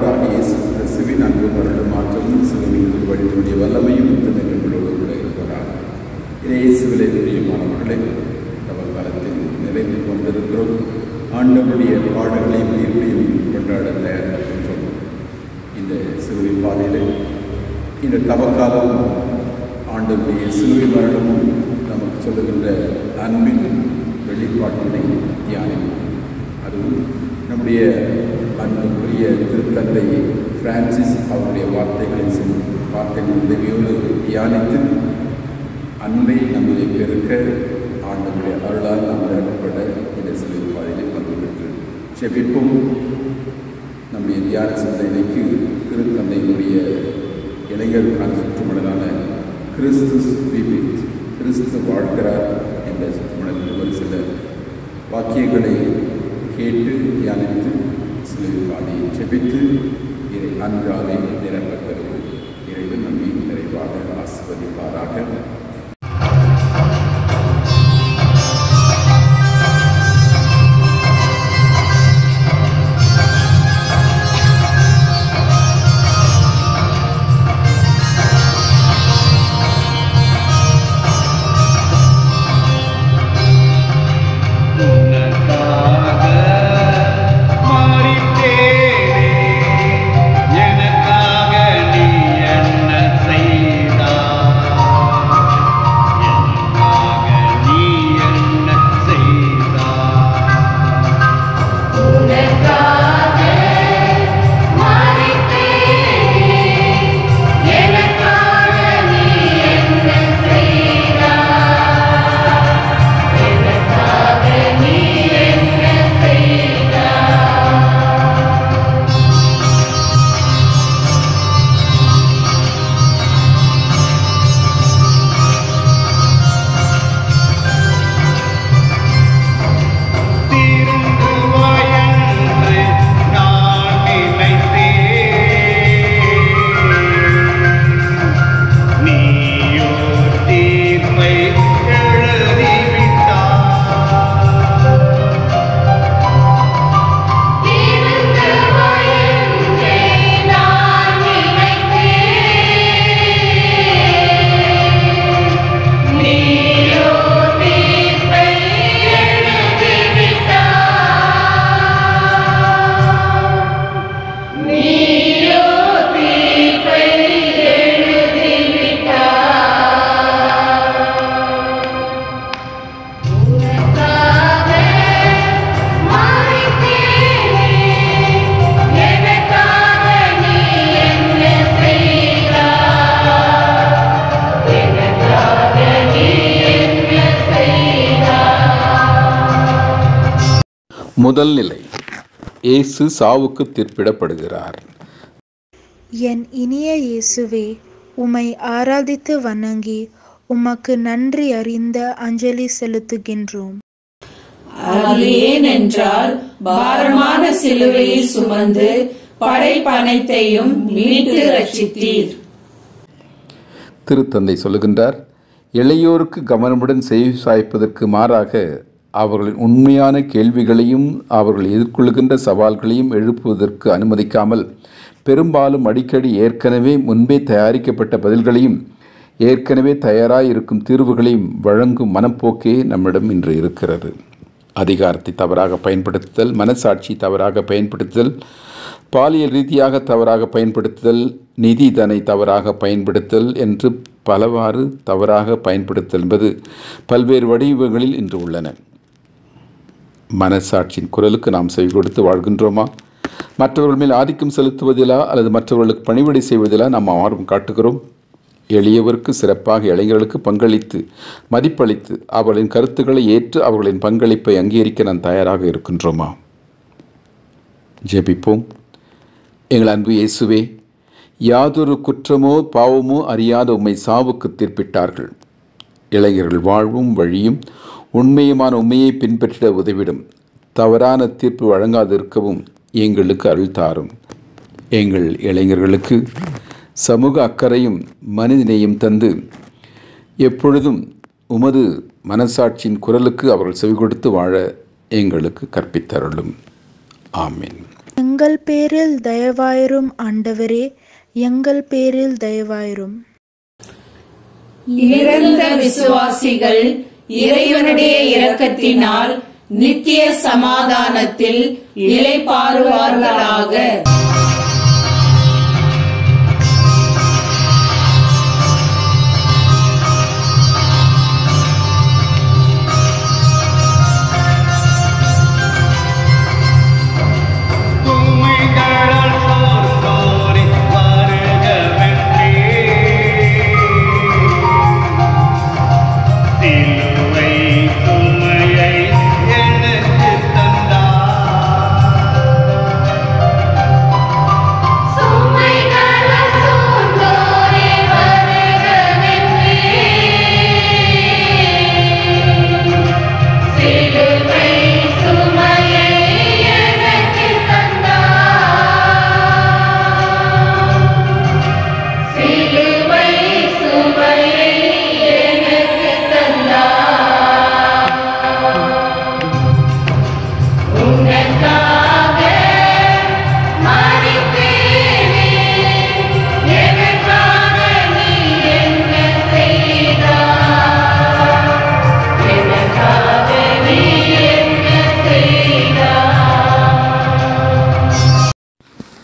ஆண்டவராக இயேசு கிறிஸ்துவின் அன்பும் அருளும் மாற்றமும் சிலுவையில் வழிகளுடைய வல்லமையும் எங்களோடு கூட இருப்பதாக. இயேசுவிலே பிரியமானவர்களே, காலத்தில் நிறைவில் வந்திருக்கிறோம். ஆண்டவருடைய பாடல்களையும் உயிர்களையும் கொண்டாட தயாரிக்கின்றோம். இந்த சிலுவை பாதையில் இந்த தவக்காலம் ஆண்டவருடைய சிலுவை மரணமும் நமக்கு சொல்லுகின்ற அன்பின் வெளிப்பாட்டினை தியானிக்கும். அதுவும் நம்முடைய அன்புக்குரிய திருத்தந்தை பிரான்சிஸ் அவருடைய வார்த்தைகள் உதவியோடு தியானித்து அன்பை நம்மளை பெருக்க ஆண்டவருடைய அருளால் நாம் நிரப்பப்பட இந்த சிலுவை பாதையில் வந்துவிட்டு செபிப்போம். நம்முடைய தியான சிந்தனைக்கு திருத்தந்தையினுடைய இளைஞருக்கான சுற்றுமடலான கிறிஸ்து வாழ்கிறார் என்ற சுற்றுமடலில் ஒரு சில வாக்கியங்களை கேட்டு தியானித்து சிலுவை பாதையை செபித்து இறை அன்றாலே நிரப்பப்பெறுவது. இறைவன் நம்மை நிறைவாக ஆசீர்வதிப்பாராக. முதல் நிலை, இயேசு சாவுக்கு தீர்ப்பிடப்படுகிறார். என் இனிய இயேசுவே, உம்மை ஆராதித்து வணங்கி உமக்கு நன்றி அறிந்த அஞ்சலி செலுத்துகின்றோம். அது ஏனென்றால் பாரமான சிலுவையை சுமந்து படைப்பனைத்தையும் மீட்டு ரட்சித்தீர். திருத்தந்தை சொல்லுகின்றார், இளையோருக்கு கவனமுடன் செவி சாய்ப்பதற்கு மாறாக அவர்களின் உண்மையான கேள்விகளையும் அவர்கள் எதிர்கொள்கின்ற சவால்களையும் எழுப்புவதற்கு அனுமதிக்காமல் பெரும்பாலும் அடிக்கடி ஏற்கனவே முன்பே தயாரிக்கப்பட்ட பதில்களையும் ஏற்கனவே தயாராக தீர்வுகளையும் வழங்கும் மனப்போக்கே நம்மிடம் இன்று இருக்கிறது. அதிகாரத்தை தவறாக பயன்படுத்துதல், மனசாட்சி தவறாக பயன்படுத்துதல், பாலியல் ரீதியாக தவறாக பயன்படுத்துதல், நிதி இதனை தவறாக பயன்படுத்தல் என்று பலவாறு தவறாக பயன்படுத்தல் என்பது பல்வேறு வடிவங்களில் இன்று உள்ளன. மனசாட்சியின் குரலுக்கு நாம் செவி கொடுத்து வாழ்கின்றோமா? மற்றவர்கள் மேல் ஆதிக்கம் செலுத்துவதிலா அல்லது மற்றவர்களுக்கு பணிவிடை செய்வதிலா நாம் ஆர்வம் காட்டுகிறோம்? எளியவருக்கு சிறப்பாக இளைஞர்களுக்கு பங்களித்து மதிப்பளித்து அவர்களின் கருத்துக்களை ஏற்று அவர்களின் பங்களிப்பை அங்கீகரிக்க நாம் தயாராக இருக்கின்றோமா? ஜெபிப்போம். எங்கள் அன்பு இயேசுவே, யாதொரு குற்றமோ பாவமோ அறியாத உம்மை சாவுக்கு தீர்ப்பிட்டார்கள். இளைஞர்கள் வாழ்வும் வழியும் உண்மையுமான உண்மையை பின்பற்றிட உதவிடும். தவறான தீர்ப்பு வழங்காதிருக்கவும் எங்களுக்கு அருள் தாரும். எங்கள் இளைஞர்களுக்கு சமூக அக்கறையும் மனிதனையும் தந்து எப்பொழுதும் உமது மனசாட்சியின் குரலுக்கு அவர்கள் செவி கொடுத்து வாழ எங்களுக்கு கற்பித்தருளும். ஆமீன். எங்கள் பேரில் தயவாயிரும் ஆண்டவரே, எங்கள் பேரில் தயவாயிரும். இறந்த விசுவாசிகள் இறைவனுடைய இரக்கத்தினால் நித்திய சமாதானத்தில் இளைப்பாறுவார்களாக.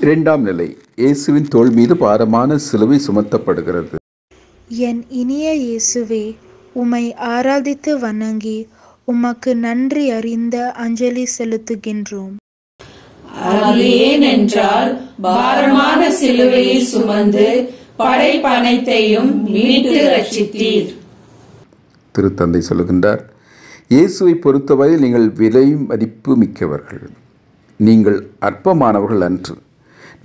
இரண்டாம் நிலை, இயேசுவின் தோள் மீது பாரமான சிலுவை சுமத்தப்படுகிறது. என் இனிய இயேசுவே, உம்மை ஆராதித்து வணங்கி உமக்கு நன்றி அறிந்த அஞ்சலி செலுத்துகின்றோம். அது ஏனென்றால் பாரமான சிலுவையை சுமந்து படைப்பனைத்தையும் மீட்டு ரட்சித்தீர். திருத்தந்தை சொல்லுகின்றார், இயேசுவை பொறுத்தவரை நீங்கள் விலை மதிப்பு மிக்கவர்கள். நீங்கள் அற்பமானவர்கள் அன்று,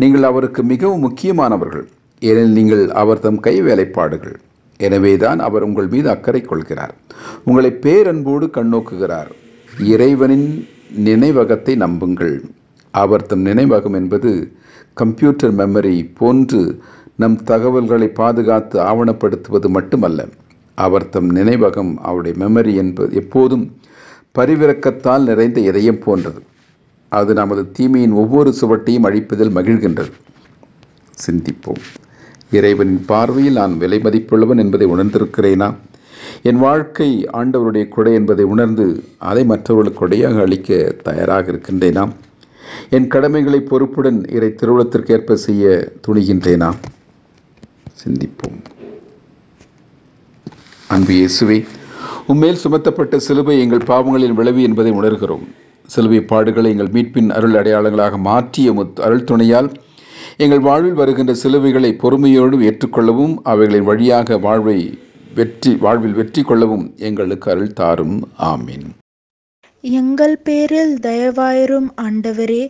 நீங்கள் அவருக்கு மிகவும் முக்கியமானவர்கள். ஏனெனில் நீங்கள் அவர் தம் கை வேலைப்பாடுகள். எனவேதான் அவர் உங்கள் மீது அக்கறை கொள்கிறார், உங்களை பேரன்போடு கண்ணோக்குகிறார். இறைவனின் நினைவகத்தை நம்புங்கள். அவர் தம் நினைவகம் என்பது கம்ப்யூட்டர் மெமரி போன்று நம் தகவல்களை பாதுகாத்து ஆவணப்படுத்துவது மட்டுமல்ல. அவர் தம் நினைவகம், அவருடைய மெமரி என்பது எப்போதும் பரிவிரக்கத்தால் நிறைந்த இதயம் போன்றது. அது நமது தீமையின் ஒவ்வொரு சுவட்டையும் அழிப்பதில் மகிழ்கின்றது. சிந்திப்போம். இறைவனின் பார்வையில் நான் விலை மதிப்புள்ளவன் என்பதை உணர்ந்திருக்கிறேனா? என் வாழ்க்கை ஆண்டவருடைய கொடை என்பதை உணர்ந்து அதை மற்றவர்களுக்கு கொடையாக அளிக்க தயாராக இருக்கின்றேனா? என் கடமைகளை பொறுப்புடன் இறை திருவுளத்திற்கேற்ப செய்ய துணிகின்றேனா? சிந்திப்போம். அன்பு இயேசுவே, உம்மேல் சுமத்தப்பட்ட சிலுவை எங்கள் பாவங்களின் விளைவு என்பதை உணர்கிறோம். சிலுவை பாடுகளை எங்கள் மீட்பின் அருள் அடையாளங்களாக மாற்றிய அருள் துணையால் எங்கள் வாழ்வில் வருகின்ற சிலுவைகளை பொறுமையோடு ஏற்றுக்கொள்ளவும் அவைகளின் வழியாக வாழ்வில் வெற்றி கொள்ளவும் எங்களுக்கு அருள் தாரும். ஆமீன். எங்கள் பேரில் தயவாயிரும் ஆண்டவரே,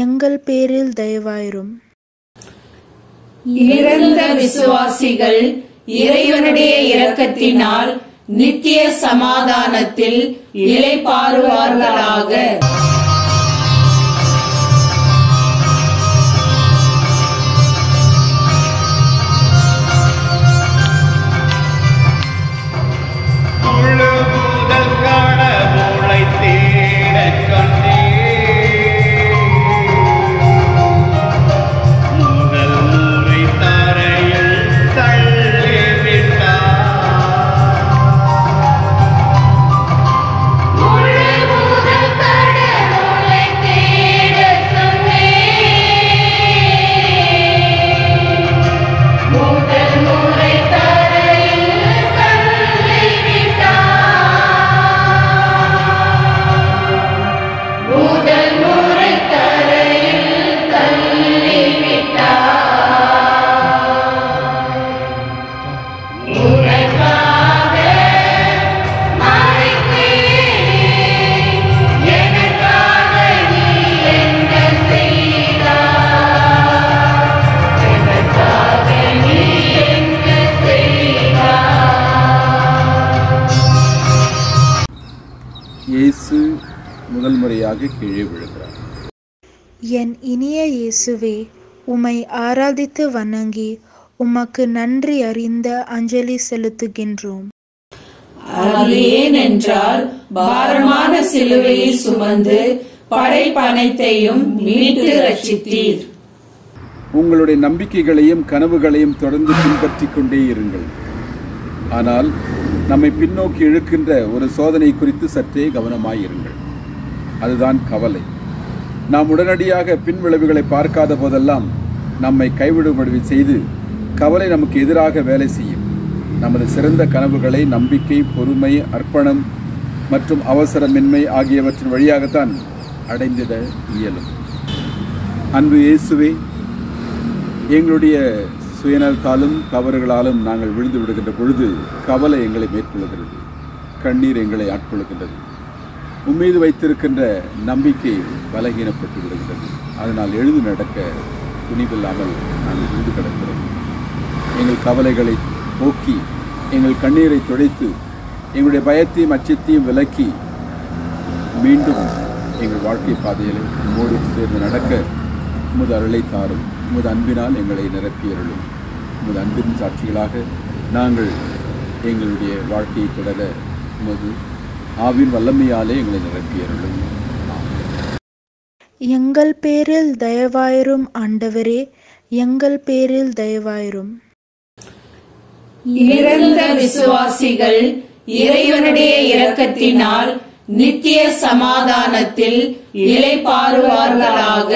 எங்கள் பேரில் தயவாயிரும். இறந்த விசுவாசிகள் இறைவனுடைய இரக்கத்தினால் நித்திய சமாதானத்தில் இளைப்பாறுவார்களாக. இயேசு முதல் முறையாக கீழே விழுகிறார். என் இனிய இயேசுவே, உம்மை ஆராதித்து வணங்கி உமக்கு நன்றி அறிந்த அஞ்சலி செலுத்துகின்றோம். அது ஏனென்றால் பாரமான சிலுவையை சுமந்து படைப்பனைத்தையும் மீட்டு ரட்சித்தீர். உங்களுடைய நம்பிக்கைகளையும் கனவுகளையும் தொடர்ந்து பின்பற்றிக் கொண்டே இருங்கள். ஆனால் நம்மை பின்னோக்கி இழுக்கின்ற ஒரு சோதனை குறித்து சற்றே கவனமாயிருங்கள். அதுதான் கவலை. நாம் உடனடியாக பின்விளைவுகளை பார்க்காத போதெல்லாம் நம்மை கைவிடும்படி செய்து கவலை நமக்கு எதிராக வேலை செய்யும். நமது சிறந்த கனவுகளை நம்பிக்கை, பொறுமை, அர்ப்பணம் மற்றும் அவசரமின்மை ஆகியவற்றின் வழியாகத்தான் அடைந்திட இயலும். அன்பு இயேசுவே, எங்களுடைய சுயநலத்தாலும் தவறுகளாலும் நாங்கள் விழுந்து விடுகின்ற பொழுது கவலை எங்களை மேற்கொள்கிறது, கண்ணீர் எங்களை ஆட்கொள்கின்றது. உம்மீது வைத்திருக்கின்ற நம்பிக்கை பலகீனப்பட்டு விடுகிறது. அதனால் எழுந்து நடக்க துணிவில்லாமல் நாங்கள் விழுந்து கிடக்கிறோம். எங்கள் கவலைகளை போக்கி, எங்கள் கண்ணீரை துடைத்து, எங்களுடைய பயத்தையும் அச்சத்தையும் விலக்கி மீண்டும் எங்கள் வாழ்க்கை பாதையில் உம்மோடு சேர்ந்து நடக்க உமது அருளை தாரும். உமது அன்பினால் எங்களை நிரப்பியருளும். உமது அன்பின் சாட்சிகளாக நாங்கள் எங்களுடைய வாழ்க்கையை தொடர உமது ஆவின் வல்லமையாலே எங்களை நிரப்பியருளும். எங்கள் பேரில் தயவாயிரும் ஆண்டவரே, எங்கள் பேரில் தயவாயிரும். இறந்த விசுவாசிகள் இறைவனுடைய இரக்கத்தினால் நித்திய சமாதானத்தில் இளைப்பாறுவார்களாக.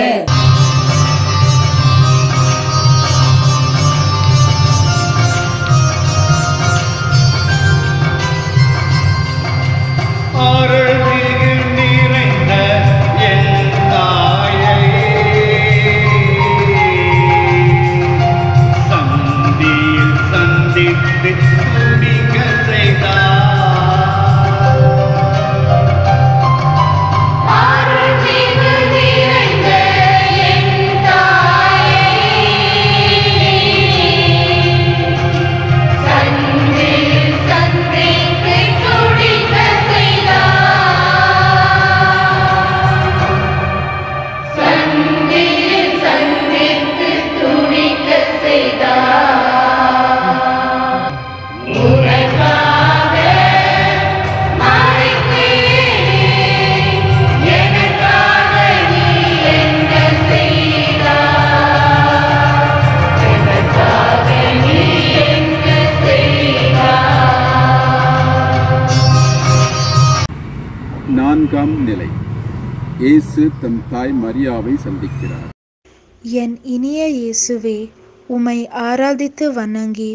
நான்காம் நிலை. இயேசு தம் தாய் மரியாவை சந்திக்கிறார். என் இனிய இயேசுவே, உம்மை ஆராதித்து வணங்கி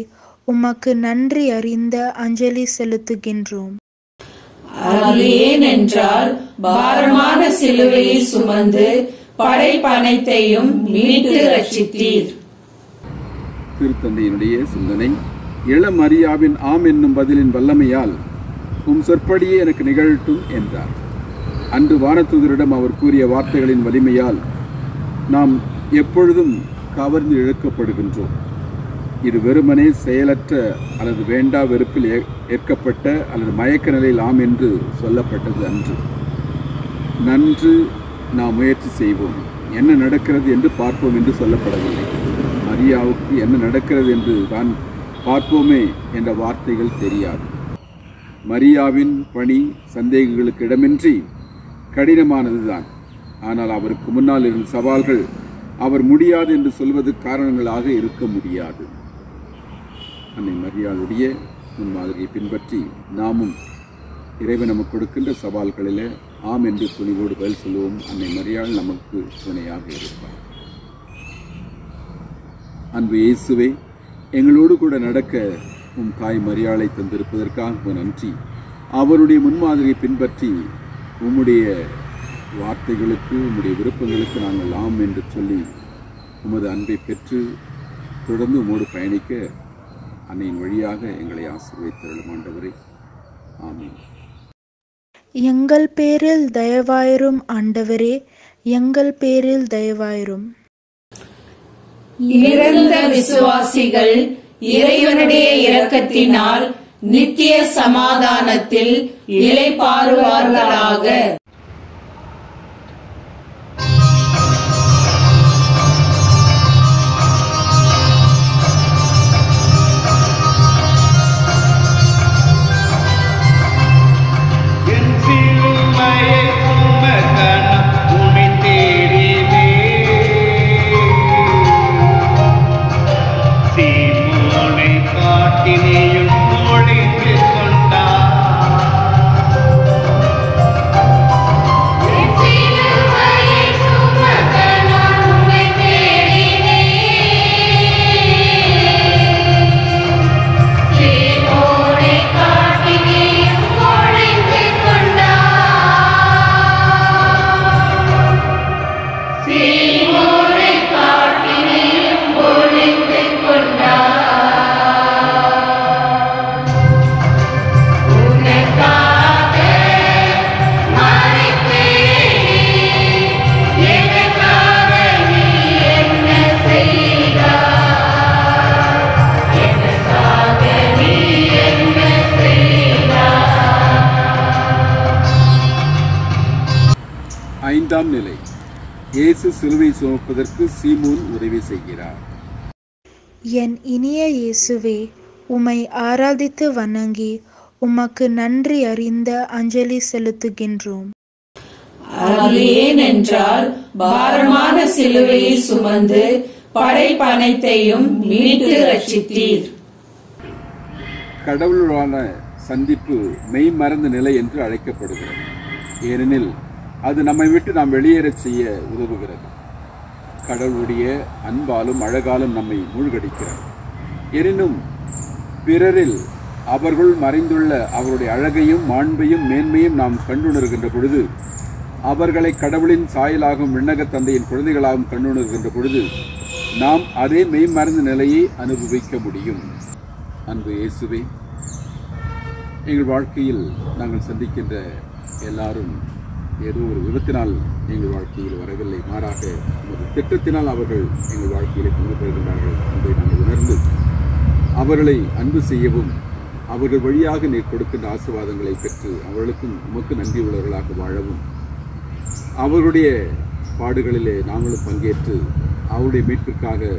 உமக்கு நன்றி அறிந்த அஞ்சலி செலுத்துகின்றோம். அது ஏனென்றால் பாரமான சிலுவையை சுமந்து படைப்பனைத்தையும் மீட்டு ரட்சித்தீர். திருத்தந்தையினுடைய சிந்தனை. இளம் மரியாவின் ஆம் என்னும் பதிலின் வல்லமையால் உம் சொற்படியே எனக்கு நிகழட்டும் என்றார். அன்று வானதூதரிடம் அவர் கூறிய வார்த்தைகளின் வலிமையால் நாம் எப்பொழுதும் கவர்ந்து இழுக்கப்படுகின்றோம். இது வெறுமனே செயலற்ற அல்லது வேண்டா வெறுப்பில் ஏற்கப்பட்ட அல்லது மயக்க நிலையில் ஆம் என்று சொல்லப்பட்டது அன்று. நன்று நாம் முயற்சி செய்வோம், என்ன நடக்கிறது என்று பார்ப்போம் என்று சொல்லப்படவில்லை. மரியாவுக்கு என்ன நடக்கிறது என்று தான் பார்ப்போமே என்ற வார்த்தைகள் தெரியாது. மரியாவின் பணி சந்தேகங்களுக்கு இடமின்றி கடினமானதுதான். ஆனால் அவருக்கு முன்னால் இருந்த சவால்கள் அவர் முடியாது என்று சொல்வது காரணங்களாக இருக்க முடியாது. அன்னை மரியாளுடைய முன்மாதிரியை பின்பற்றி நாமும் இறைவன் நமக்கு கொடுக்கின்ற சவால்களில் ஆம் என்று துணிவோடு பதில் சொல்லுவோம். அன்னை மரியாள் நமக்கு துணையாக இருப்பார். அன்பு இயேசுவே, எங்களோடு கூட நடக்க உம் தாய் மரியாளை தந்திருப்பதற்காக நன்றி. அவருடைய முன்மாதிரியை பின்பற்றி உம்முடைய வார்த்தைகளுக்கு, உம்முடைய விருப்பங்களுக்கு நாங்கள் ஆம் என்று சொல்லி உமது அன்பை பெற்று தொடர்ந்து உம்மோடு பயணிக்க அன்னையின் வழியாக எங்களை ஆசீர்வதித்தருளும் ஆண்டவரே. ஆமென். எங்கள் பேரில் தயவாயிரும் ஆண்டவரே, எங்கள் பேரில் தயவாயிரும். இறந்த விசுவாசிகள் இறைவனுடைய இரக்கத்தினால் நித்திய சமாதானத்தில் இளைப்பாறுவார்களாக. இயேசு சிலுவை சுமப்பதற்கு சீமோன் உதவி செய்கிறார். என் இனிய இயேசுவே, உம்மை ஆராதித்து வணங்கி உமக்கு நன்றி அறிந்த அஞ்சலி செலுத்துகின்றோம். அது ஏனென்றால் பாரமான சிலுவையை சுமந்து படைப்பனைத்தையும் மீட்டு ரட்சித்தீர். கடவுளுடான சந்திப்பு மெய்மறந்த நிலை என்று அழைக்கப்படுகிறது. ஏனெனில் அது நம்மை விட்டு நாம் வெளியேறச் செய்ய உதவுகிறது. கடவுளுடைய அன்பாலும் அழகாலும் நம்மை மூழ்கடிக்கிறார். எனினும் பிறரில் அவர்கள் மறைந்துள்ள அவருடைய அழகையும் மாண்பையும் மேன்மையும் நாம் கண்டுணர்கின்ற பொழுது, அவர்களை கடவுளின் சாயலாகவும் விண்ணக தந்தையின் குழந்தைகளாகவும் கண்டுணர்கின்ற பொழுது நாம் அதே மெய்மறந்த நிலையை அனுபவிக்க முடியும். அன்பு இயேசுவே, எங்கள் வாழ்க்கையில் நாங்கள் சந்திக்கின்ற எல்லாரும் ஏதோ ஒரு விபத்தினால் எங்கள் வாழ்க்கையில் வரவில்லை, மாறாக நமது திட்டத்தினால் அவர்கள் எங்கள் வாழ்க்கையிலே பங்கு பெறுகின்றார்கள் என்பதை நாங்கள் உணர்ந்து அவர்களை அன்பு செய்யவும், அவர்கள் வழியாக நீர் கொடுக்கின்ற ஆசீர்வாதங்களை பெற்று அவர்களுக்கும் உமக்கு நன்றி உள்ளவர்களாக வாழவும், அவர்களுடைய பாடுகளிலே நாங்களும் பங்கேற்று அவருடைய மீட்பிற்காக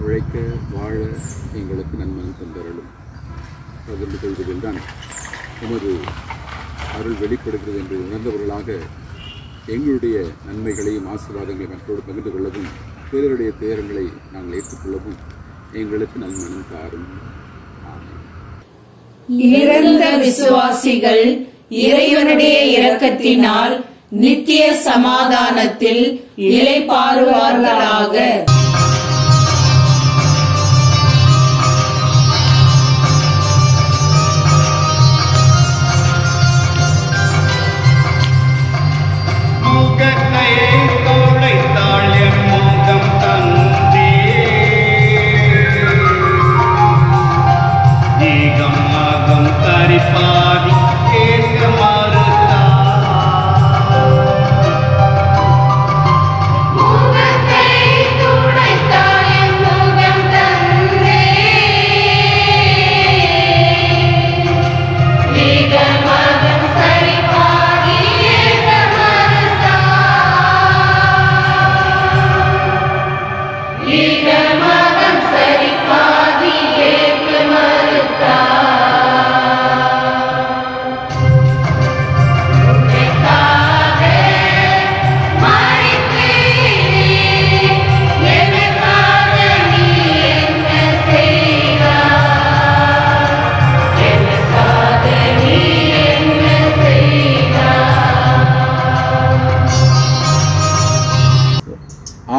உழைக்க வாழ எங்களுக்கு நன்மனம் தந்தருளும். பகிர்ந்து கொள்வதில் தான் உமது அருள் வெளிப்படுகிறது என்று உணர்ந்தவர்களாக எங்களுடைய நன்மைகளையும் ஆசீர்வாதங்களையும் மற்றோடு பகிர்ந்து கொள்ளவும், பிறருடைய துயரங்களை நாங்கள் ஏற்றுக்கொள்ளவும் எங்களுக்கு நன்மனம் தாரும். இறந்த விசுவாசிகள் இறைவனுடைய இரக்கத்தினால் நித்திய சமாதானத்தில் இளைப்பாறுவார்களாக.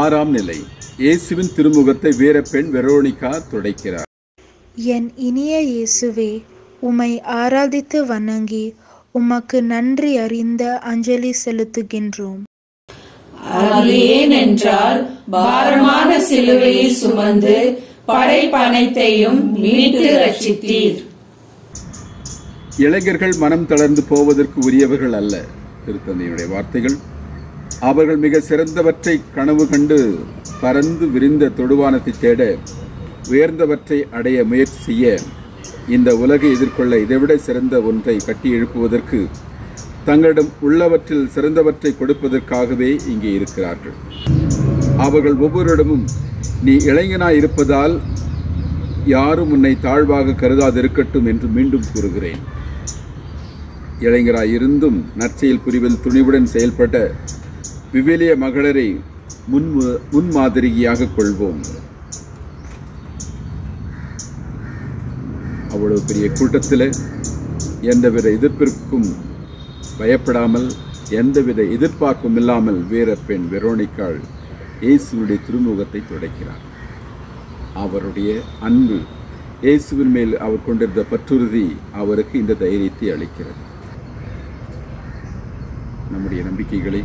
ஆறாம் நிலை. இயேசுவின் திருமுகத்தை வீரப்பெண் வெரோனிகா துடைக்கிறார். என் இனிய இயேசுவே, உம்மை ஆராதித்து வணங்கி உமக்கு நன்றி அறிந்த அஞ்சலி செலுத்துகின்றோம். அது ஏனென்றால் பாரமான சிலுவையை சுமந்து படைப்பனைத்தையும் மீட்டு ரட்சித்தீர். இளைஞர்கள் மனம் தளர்ந்து போவதற்கு உரியவர்கள் அல்ல. திருத்தந்தையுடைய வார்த்தைகள். அவர்கள் மிக சிறந்தவற்றை கனவு கண்டு பறந்து விரிந்த தொடுவானத்தை தேட, உயர்ந்தவற்றை அடைய முயற்சி செய்ய, இந்த உலகை எதிர்கொள்ள இதைவிட சிறந்த ஒன்றை கட்டி எழுப்புவதற்கு, தங்களிடம் உள்ளவற்றில் சிறந்தவற்றை கொடுப்பதற்காகவே இங்கே இருக்கிறார்கள். அவர்கள் ஒவ்வொருடமும் நீ இளைஞனாய் இருப்பதால் யாரும் உன்னை தாழ்வாக கருதாதிருக்கட்டும் என்று மீண்டும் கூறுகிறேன். இளைஞராய் இருந்தும் நற்செயல் புரிவில் துணிவுடன் செயல்பட்ட விவிலிய மகளிரை முன்மாதிரியாக கொள்வோம். அவ்வளவு பெரிய கூட்டத்தில் எந்தவித எதிர்ப்பிற்கும் பயப்படாமல், எந்தவித எதிர்பார்ப்பும் இல்லாமல் வீரப்பெண் வெரோனிகாள் இயேசுவுடைய திருமுகத்தை துடைக்கிறார். அவருடைய அன்பு, இயேசுவின் மேல் அவர் கொண்டிருந்த பற்றுறுதி அவருக்கு இந்த தைரியத்தை அளிக்கிறது. நம்முடைய நம்பிக்கைகளை,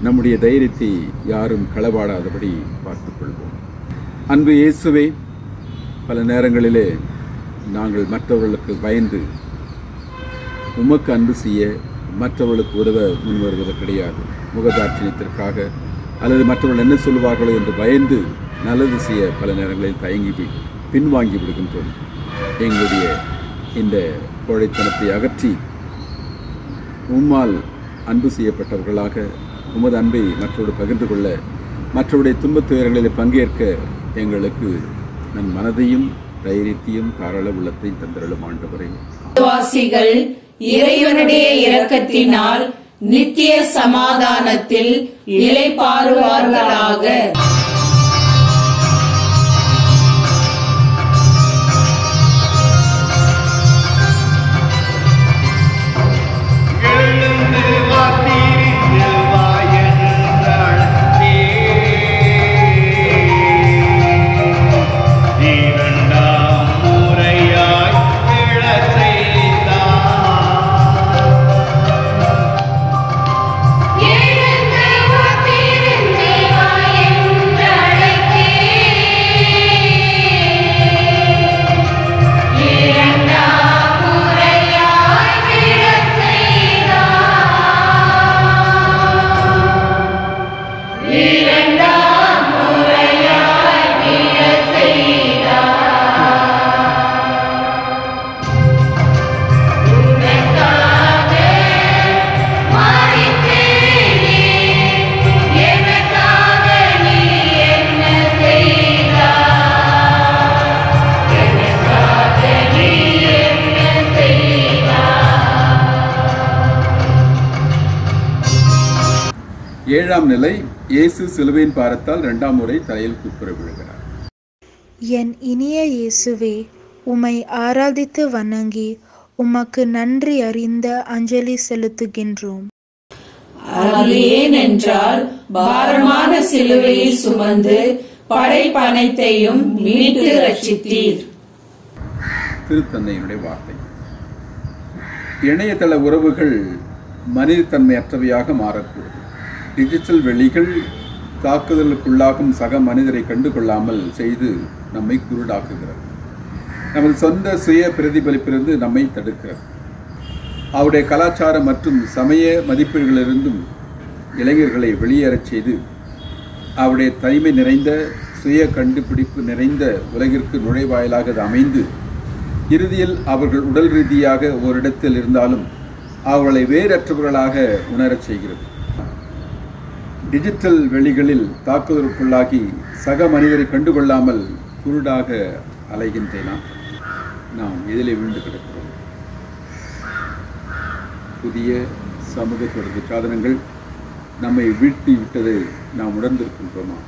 நம்முடைய தைரியத்தை யாரும் களவாடாதபடி பார்த்துக் கொள்வோம். அன்பு இயேசுவே, பல நேரங்களிலே நாங்கள் மற்றவர்களுக்கு பயந்து உமக்கு அன்பு செய்ய, மற்றவர்களுக்கு உதவ முன்வருவது கிடையாது. முகதாட்சியத்திற்காக அல்லது மற்றவர்கள் என்ன சொல்லுவார்களோ என்று பயந்து நல்லது செய்ய பல நேரங்களில் தயங்கி பின்வாங்கி விடுகின்றோம். எங்களுடைய இந்த கோழைத்தனத்தை அகற்றி உம்மால் அன்பு செய்யப்பட்டவர்களாக உமது அன்பை மற்றோடு பகிர்ந்து கொள்ள, மற்றவருடைய துன்பத் துயரங்களில் பங்கேற்க எங்களுக்கு நம் மனதையும் தைரியத்தையும் தாராள உள்ளத்தையும் தந்திரளும் ஆண்டவரே. விசுவாசிகள் இறைவனுடைய இரக்கத்தினால் நித்திய சமாதானத்தில் இளைப்பாறுவார்களாக. ஏழாம் நிலை, இயேசு சிலுவையின் பாரத்தால் 2ஆம் முறை தலையில் குப்புற விழுகிறார். என் இனிய இயேசுவே, உம்மை ஆராதித்து வணங்கி உமக்கு நன்றி அறிந்த அஞ்சலி செலுத்துகின்றோம். அது ஏனென்றால் பாரமான சிலுவையை சுமந்து படைப்பனைத்தையும் மீட்டு ரட்சித்தீர். திருத்தந்தையினுடைய வார்த்தை. இணையதள உறவுகள் மனிதத்தன்மையற்றவையாக மாறக்கூடும். டிஜிட்டல் வெளிகள் தாக்குதலுக்குள்ளாகும் சக மனிதரை கண்டுகொள்ளாமல் செய்து நம்மை குருடாக்குகிறது. நமது சொந்த சுய பிரதிபலிப்பிலிருந்து நம்மை தடுக்கிறது. அவருடைய கலாச்சார மற்றும் சமய மதிப்பீடுகளிலிருந்தும் இளைஞர்களை வெளியேறச் செய்து அவருடைய தனிமை நிறைந்த சுய கண்டுபிடிப்பு நிறைந்த உலகிற்கு நுழைவாயிலாக அது அமைந்து இறுதியில் அவர்கள் உடல் ரீதியாக ஓரிடத்தில் இருந்தாலும் அவர்களை வேறற்றவர்களாக உணரச் செய்கிறது. டிஜிட்டல் வெளிகளில் தாக்குதலுக்குள்ளாகி சக மனிதரை கண்டுகொள்ளாமல் குருடாக அலைகின்றேனா? நாம் எதிலே வீழ்ந்து கிடக்கிறோம்? புதிய சமூக தொடர்பு சாதனங்கள் நம்மை வீழ்த்தி விட்டதை நாம் உணர்ந்திருக்கின்றோமா?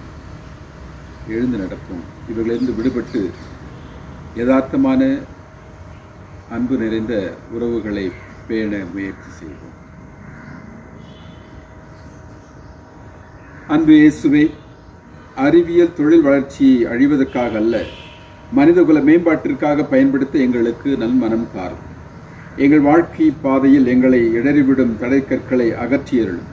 எழுந்து நடப்போம். இவர்களிலிருந்து விடுபட்டு யதார்த்தமான அன்பு நிறைந்த உறவுகளை பேண முயற்சி செய்வோம். அன்பு இயேசுவே, அறிவியல் தொழில் வளர்ச்சியை அழிவதற்காக அல்ல, மனிதகுல மேம்பாட்டிற்காக பயன்படுத்த எங்களுக்கு நல்மனம் தாரும். எங்கள் வாழ்க்கை பாதையில் எங்களை இடறிவிடும் தடைக்கற்களை அகற்றியருளும்.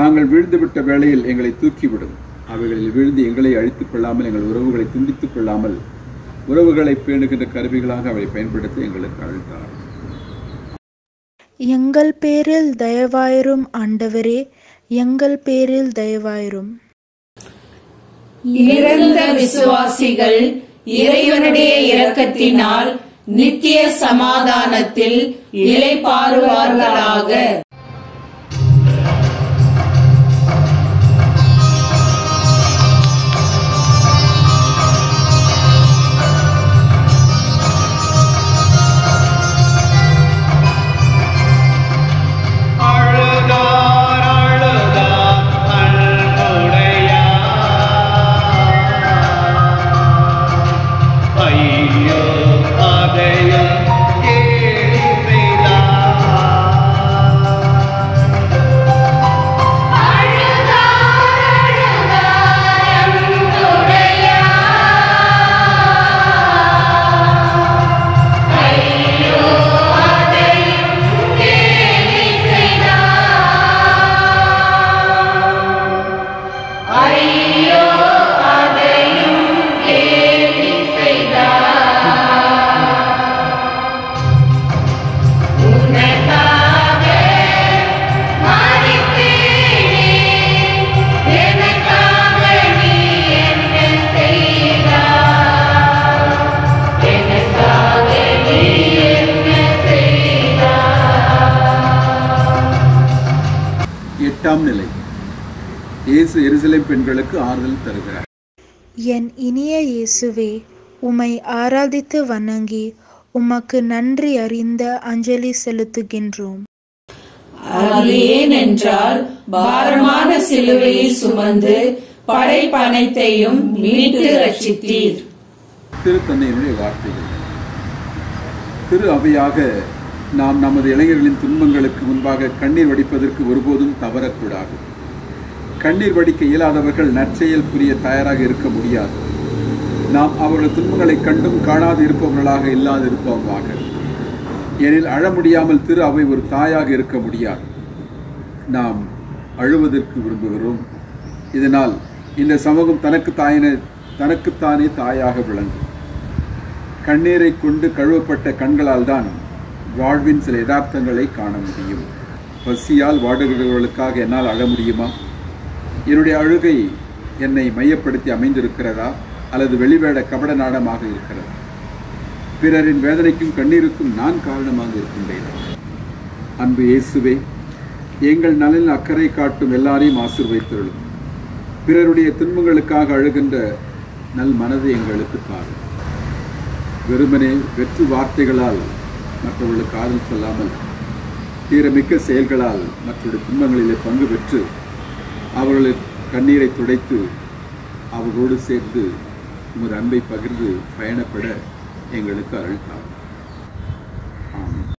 நாங்கள் வீழ்ந்துவிட்ட வேளையில் எங்களை தூக்கிவிடும். அவைகளில் வீழ்ந்து எங்களை அழித்துக் கொள்ளாமல், எங்கள் உறவுகளை துண்டித்துக் கொள்ளாமல், உறவுகளை பேணுகின்ற கருவிகளாக அவை பயன்படுத்த எங்களுக்கு அழுத்தார். எங்கள் பேரில் தயவாயிரும் ஆண்டவரே, எங்கள் பேரில் தயவாயிரும். இறந்த விசுவாசிகள் இறைவனுடைய இரக்கத்தினால் நித்திய சமாதானத்தில் இளைப்பாறுவார்களாக. எருசலேம் பெண்களுக்கு ஆறுதல் தருகிறார். என் இனிய இயேசுவே, உம்மை ஆராதித்து வணங்கி உமக்கு நன்றி அறிந்த அஞ்சலி செலுத்துகின்றோம். அது ஏனென்றால் பாரமான சிலுவையை சுமந்து படைப்பனைத்தையும் மீட்டு ரட்சித்தீர். திருத்தந்தையினுடைய வார்த்தைகள். திரு அவையாக நாம் நமது இளைஞர்களின் துன்பங்களுக்கு முன்பாக கண்ணீர் வடிப்பதற்கு ஒருபோதும் தவறக்கூடாது. கண்ணீர் வடிக்க இயலாதவர்கள் நற்செயல் புரிய தயாராக இருக்க முடியாது. நாம் அவர்களது துன்பங்களை கண்டும் காணாது இருப்பவர்களாக இல்லாதிருப்பவர்களாக. ஏனில் அழ முடியாமல் திரு அவை ஒரு தாயாக இருக்க முடியாது. நாம் அழுவதற்கு விரும்புகிறோம். இதனால் இந்த சமூகம் தனக்குத்தானே தாயாக விளங்கும். கண்ணீரை கொண்டு கழுவப்பட்ட கண்களால் தான் வாழ்வின் சில யதார்த்தங்களை காண முடியும். பசியால் வாடுகிறவர்களுக்காக என்னால் அழ முடியுமா? என்னுடைய அழுகை என்னை மையப்படுத்தி அமைந்திருக்கிறதா அல்லது வெளிவேட கபட நாடமாக இருக்கிறதா? பிறரின் வேதனைக்கும் கண்ணீருக்கும் நான் காரணமாக இருக்கின்றேன். அன்பு இயேசுவே, எங்கள் நலனில் அக்கறை காட்டும் எல்லாரையும் ஆசீர்வதித்தருளும். பிறருடைய துன்பங்களுக்காக அழுகின்ற நல் மனதை எங்களுக்கு தாரும். வெறுமனே வெற்று வார்த்தைகளால் மற்றவர்களுக்கு ஆறுதல் சொல்லாமல் தீரமிக்க செயல்களால் மற்றவருடைய துன்பங்களிலே பங்கு பெற்று அவர்களின் கண்ணீரை துடைத்து அவர்களோடு சேர்ந்து உமது அன்பை பகிர்ந்து பயணப்பட எங்களுக்கு அருள் தாரும். ஆமென்.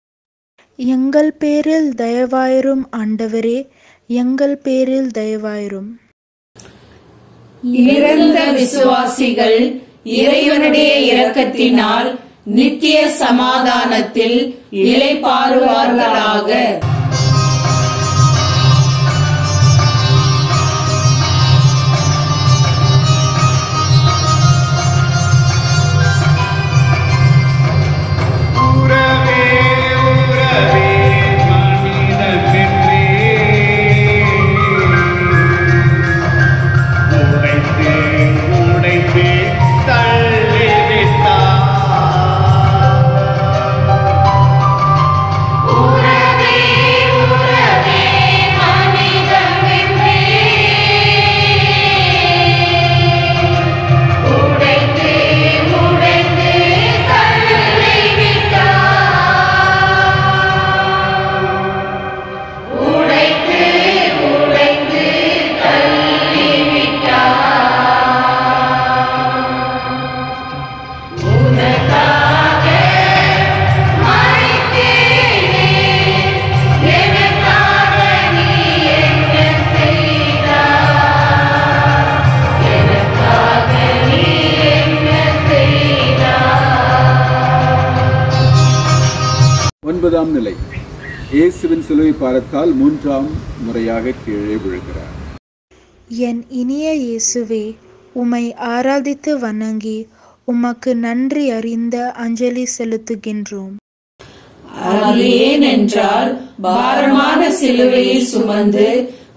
எங்கள் பேரில் தயவாயிரும் ஆண்டவரே, எங்கள் பேரில் தயவாயிரும். இறந்த விசுவாசிகள் இறைவனுடைய இரக்கத்தினால் நித்திய சமாதானத்தில் இளைப்பாறுவார்களாக. ஒன்பதாம் நிலை. இயேசுவின் சிலுவை பாரத்தால் மூன்றாம் முறையாக கீழே விழுகிறார். என் இனிய இயேசுவே, உம்மை ஆராதித்து வணங்கி உமக்கு நன்றி அறிந்த அஞ்சலி செலுத்துகின்றோம். அது ஏனென்றால் பாரமான சிலுவையை சுமந்து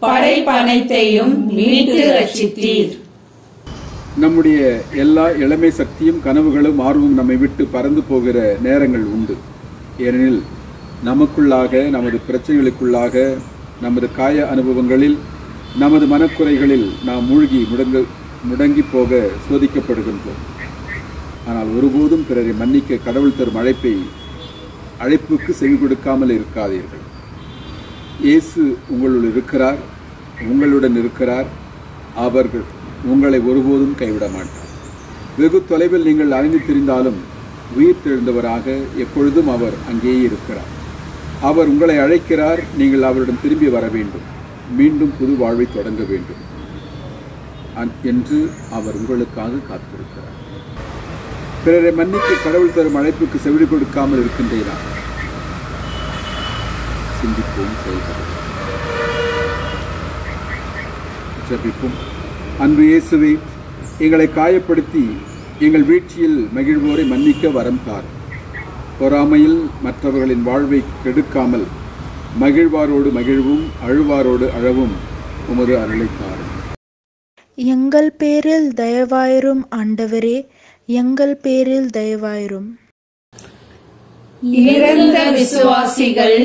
படைப்பனைத்தையும் மீட்டு ரட்சித்தீர். நம்முடைய எல்லா இளமை சக்தியும் கனவுகளும் ஆர்வம் நம்மை விட்டு பறந்து போகிற நேரங்கள் உண்டு. ஏனெனில் நமக்குள்ளாக, நமது பிரச்சனைகளுக்குள்ளாக, நமது காய அனுபவங்களில், நமது மனக்குறைகளில் நாம் மூழ்கி முடங்கி போக சோதிக்கப்படுகின்றோம். ஆனால் ஒருபோதும் பிறரை மன்னிக்க கடவுள் தரும் அழைப்புக்கு செவி கொடுக்காமல் இருக்காதீர்கள். இயேசு உங்களுள் இருக்கிறார், உங்களுடன் இருக்கிறார். அவர்கள் உங்களை ஒருபோதும் கைவிட மாட்டார். வெகு தொலைவில் நீங்கள் அலைந்து திரிந்தாலும் உயிர் தெழுந்தவராக எப்பொழுதும் அவர் அங்கேயே இருக்கிறார். அவர் உங்களை அழைக்கிறார். நீங்கள் அவரிடம் திரும்பி வர வேண்டும், மீண்டும் புது வாழ்வை தொடங்க வேண்டும் என்று அவர் உங்களுக்காக காத்திருக்கிறார். பிறரை மன்னிக்க கடவுள் தரும் அழைப்புக்கு செவிடு கொடுக்காமல் இருக்கின்றேனா? சிந்திப்போம், செயல்படுவோம், ஜெபிப்போம். அன்பு இயேசுவே, எங்களை காயப்படுத்தி எங்கள் வீழ்ச்சியில் மகிழ்வோரை மன்னிக்க வரம் தார். பொறாமையில் மற்றவர்களின் வாழ்வை கெடுக்காமல் மகிழ்வாரோடு மகிழ்வும் அழுவாரோடு அழவும் உமது அருளை தாரும். எங்கள் பேரில் தயவாயிரும் ஆண்டவரே, எங்கள் பேரில் தயவாயிரும். இறந்த விசுவாசிகள்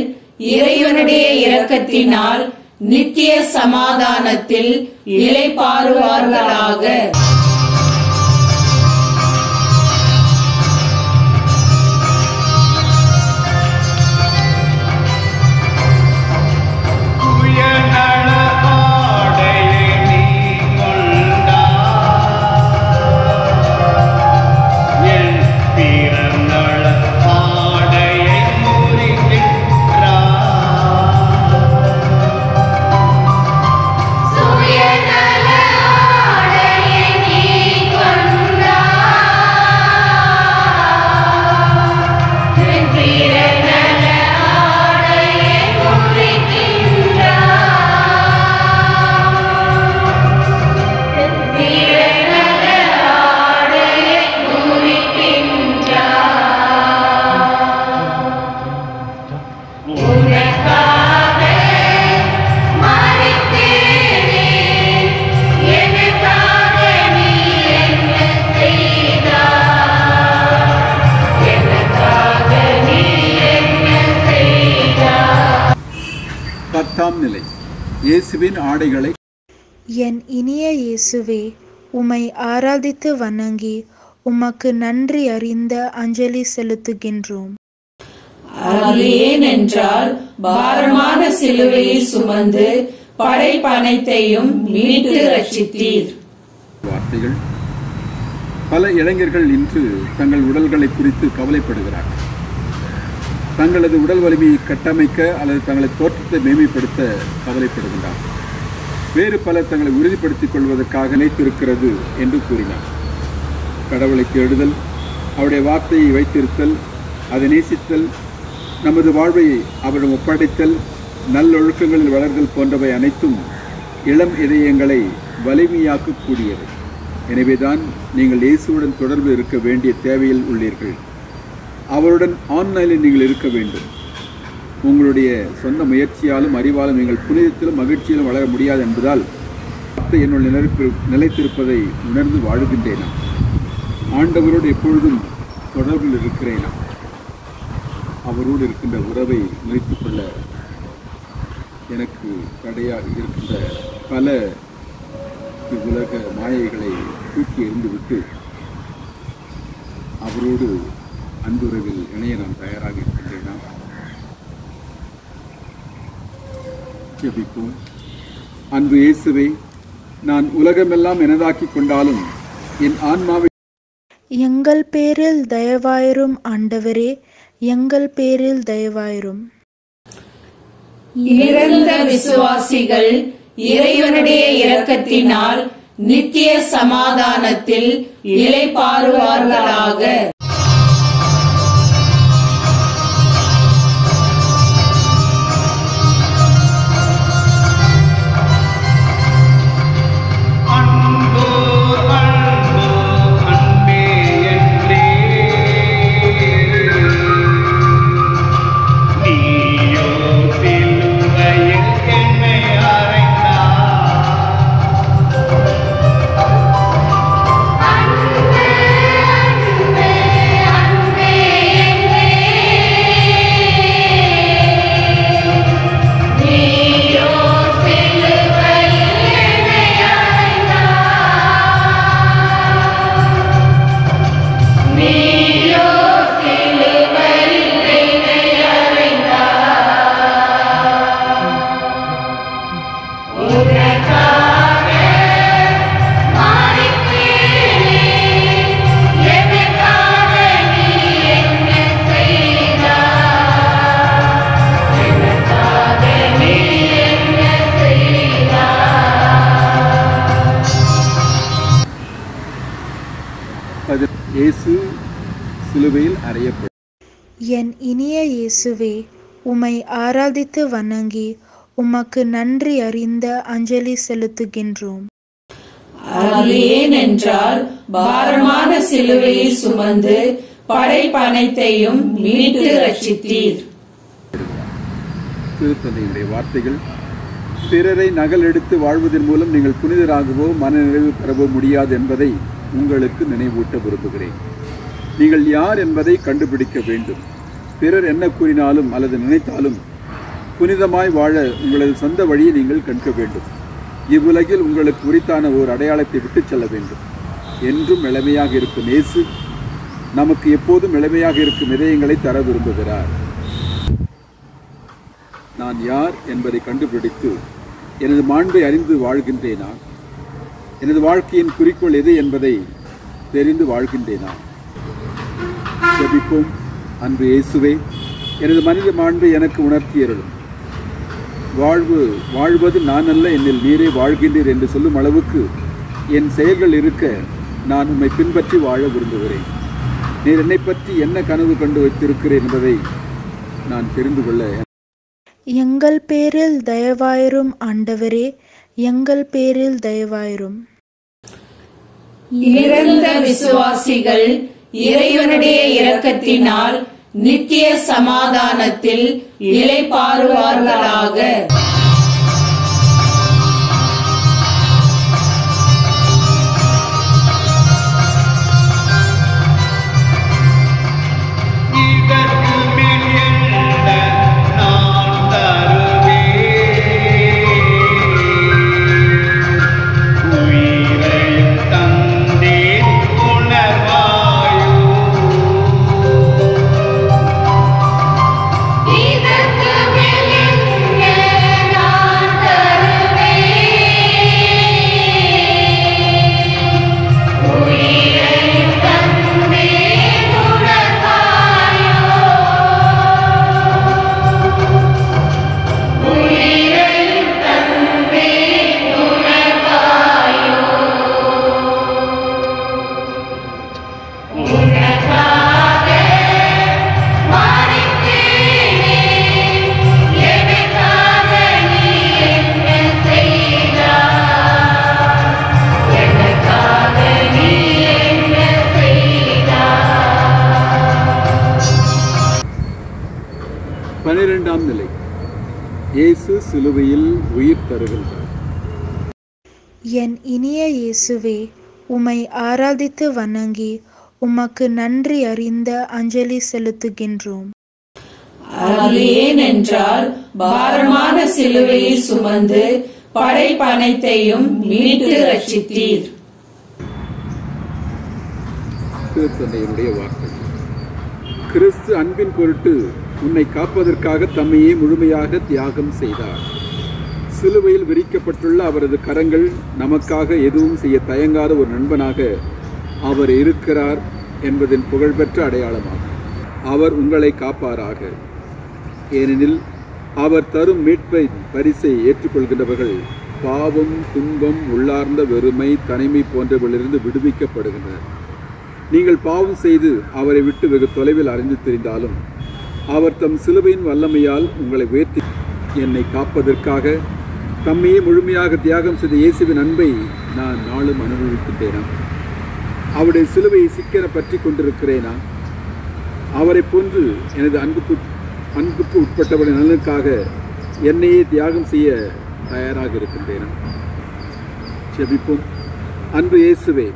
இறைவனுடைய இரக்கத்தினால் நித்திய சமாதானத்தில் இளைப்பாறுவார்களாக. பத்தாம் நிலை. இயேசுவின் ஆடைகளை. என் இனிய இயேசுவே, உம்மை ஆராதித்து வணங்கி உமக்கு நன்றி அறிந்த அஞ்சலி செலுத்துகின்றோம். அது ஏனென்றால் பாரமான சிலுவையை சுமந்து படைப்பனைத்தையும் மீட்டு ரட்சித்தீர். வார்த்தைகள். பல இளைஞர்கள் இன்று தங்கள் உடல்களை குறித்து கவலைப்படுகிறார்கள். தங்களது உடல் வலிமையை கட்டமைக்க அல்லது தங்களது தோற்றத்தை மேம்படுத்த கவலைப்படுகின்றார்கள். வேறு பலர் தங்களை உறுதிப்படுத்திக் கொள்வதற்காக நினைத்திருக்கிறது என்று கூறினார். கடவுளை தேடுதல், அவருடைய வார்த்தையை வைத்திருத்தல், அதை நேசித்தல், நமது வாழ்வை அவரிடம் ஒப்படைத்தல், நல்லொழுக்கங்களில் வளர்தல் போன்றவை அனைத்தும் இளம் இதயங்களை வலிமையாக்கக்கூடியவை. எனவேதான் நீங்கள் இயேசுவுடன் தொடர்பு இருக்க வேண்டிய தேவையில் உள்ளீர்கள். அவருடன் ஆன்லைனில் நீங்கள் இருக்க வேண்டும். உங்களுடைய சொந்த முயற்சியாலும் அறிவாலும் நீங்கள் புனிதத்திலும் மகிழ்ச்சியிலும் வளர முடியாது என்பதால் என்னுள் நிலைத்திருப்பதை உணர்ந்து வாழுகின்றேனா? ஆண்டவரோடு எப்பொழுதும் தொடர்பில் இருக்கிறேனா? அவரோடு இருக்கின்ற உறவை முறித்துக் கொள்ள எனக்கு தடையாக இருக்கின்ற பல உலக மாயைகளை தூக்கி எறிந்துவிட்டு அவரோடு அன்புறவில் இணைய நான் தயாராக இருக்கின்றேனா? ஜெபிப்போம். அன்பு இயேசுவே, நான் உலகமெல்லாம் எனதாக்கிக் கொண்டாலும் என் ஆன்மாவை எங்கள் பேரில் தயவாயிரும் ஆண்டவரே, எங்கள் பேரில் தயவாயிரும். இறந்த விசுவாசிகள் இறைவனுடைய இரக்கத்தினால் நித்திய சமாதானத்தில் இளைப்பாறுவார்களாக. இயேசு சிலுவையில் அறையப்பட்டார். என் இனிய இயேசுவே, உம்மை ஆராதித்து வணங்கி உமக்கு நன்றி அறிந்த அஞ்சலி செலுத்துகின்றோம். அது ஏனென்றால் பாரமான சிலுவையை சுமந்து படைப்பனைத்தையும் மீட்டு ரட்சித்தீர். திருத்தந்தையுடைய வார்த்தைகள். பிறரை நகல் எடுத்து வாழ்வதன் மூலம் நீங்கள் புனிதராகவோ மனநிறைவு பெறவோ முடியாது என்பதை உங்களுக்கு நினைவூட்ட விரும்புகிறேன். நீங்கள் யார் என்பதை கண்டுபிடிக்க வேண்டும். பிறர் என்ன கூறினாலும் அல்லது நினைத்தாலும் புனிதமாய் வாழ உங்களது சொந்த வழியை நீங்கள் கற்க வேண்டும். இவ்வுலகில் உங்களுக்கு உரித்தான ஓர் அடையாளத்தை விட்டுச் செல்ல வேண்டும். என்றும் இளமையாக இருக்கும் இயேசு நமக்கு எப்போதும் இளமையாக இருக்கும் இதயங்களை தர விரும்புகிறார். நான் யார் என்பதை கண்டுபிடித்து எனது மாண்பை அறிந்து வாழ்கின்றேனா? எனது வாழ்க்கையின் குறிக்கோள் எது என்பதை தெரிந்து வாழ்கின்றேனா? ஜெபிப்போம். அன்பு இயேசுவே, எனது மனித மாண்பை எனக்கு உணர்த்தியருளும். வாழ்வது நான் அல்ல, என்னில் நீரே வாழ்கின்றீர் என்று சொல்லும் அளவுக்கு என் செயல்கள் இருக்க நான் உம்மை பின்பற்றி வாழ விரும்புகிறேன். நீர் என்னை பற்றி என்ன கனவு கண்டு வைத்திருக்கிறேன் என்பதை நான் தெரிந்து கொள்ள. எங்கள் பேரில் தயவாயிரும் ஆண்டவரே, எங்கள் பேரில் தயவாயிரும். இறந்த விசுவாசிகள் இறைவனுடைய இரக்கத்தினால் நித்திய சமாதானத்தில் இளைப்பாறுவார்களாக. நிலை. இயேசு சிலுவையில் உயிர் தருகின்றார். என் இனிய இயேசுவே, உம்மை ஆராதித்து வணங்கி உமக்கு நன்றி அறிந்த அஞ்சலி செலுத்துகின்றோம். அது ஏனென்றால் பாரமான சிலுவையை சுமந்து படைப்பனைத்தையும் மீட்டு ரட்சித்தீர். திருத்தந்தையினுடைய வார்த்தை. கிறிஸ்து அன்பின் பொருட்டு உன்னை காப்பதற்காக தம்மையே முழுமையாக தியாகம் செய்தார். சிலுவையில் விரிக்கப்பட்டுள்ள அவரது கரங்கள் நமக்காக எதுவும் செய்ய தயங்காத ஒரு நண்பனாக அவர் இருக்கிறார் என்பதின் புகழ்பெற்ற அடையாளமாகும். அவர் உங்களை காப்பாராக. ஏனெனில் அவர் தரும் மீட்பை பரிசை ஏற்றுக்கொள்கின்றவர்கள் பாவம், துன்பம், உள்ளார்ந்த வெறுமை, தனிமை போன்றவற்றிலிருந்து விடுவிக்கப்படுகின்றனர். நீங்கள் பாவம் செய்து அவரை விட்டு வெகு தொலைவில் அறிந்து தெரிந்தாலும் அவர் தம் சிலுவையின் வல்லமையால் உங்களை உயர்த்தி என்னை காப்பதற்காக தம்மையே முழுமையாக தியாகம் செய்த இயேசுவின் அன்பை நான் நாளும் அனுபவிக்கின்றேனா? அவருடைய சிலுவையை சிக்கென பற்றி கொண்டிருக்கிறேனா? அவரை போன்று எனது அன்புக்கு உட்பட்டவரின் நலனுக்காக என்னையே தியாகம் செய்ய தயாராக இருக்கின்றேனா? ஜெபிப்போம். அன்பு இயேசுவே,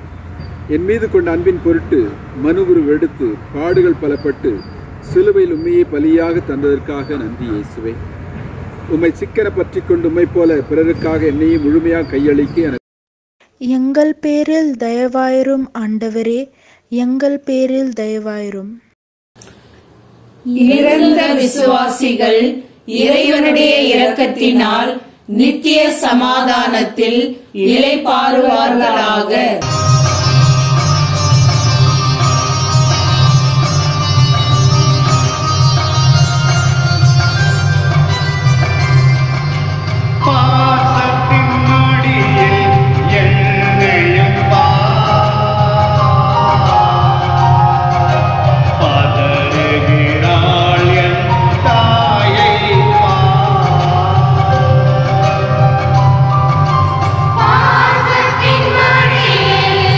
என் மீது கொண்ட அன்பின் பொருட்டு மனுவுருவெடுத்து பாடுகள் பலப்பட்டு சிலுவையில் உண்மையை பலியாக தந்ததற்காக நன்றி இயேசுவே. உம்மை சிக்கன பற்றி கொண்டு உம்மை போல பிறருக்காக என்னையே முழுமையாக கையளிக்க எங்கள் பேரில் தயவாயிரும் ஆண்டவரே, எங்கள் பேரில் தயவாயிரும். இறந்த விசுவாசிகள் இறைவனுடைய இரக்கத்தினால் நித்திய சமாதானத்தில் இளைப்பாறுவார்களாக. பாசத்தின் மடியில்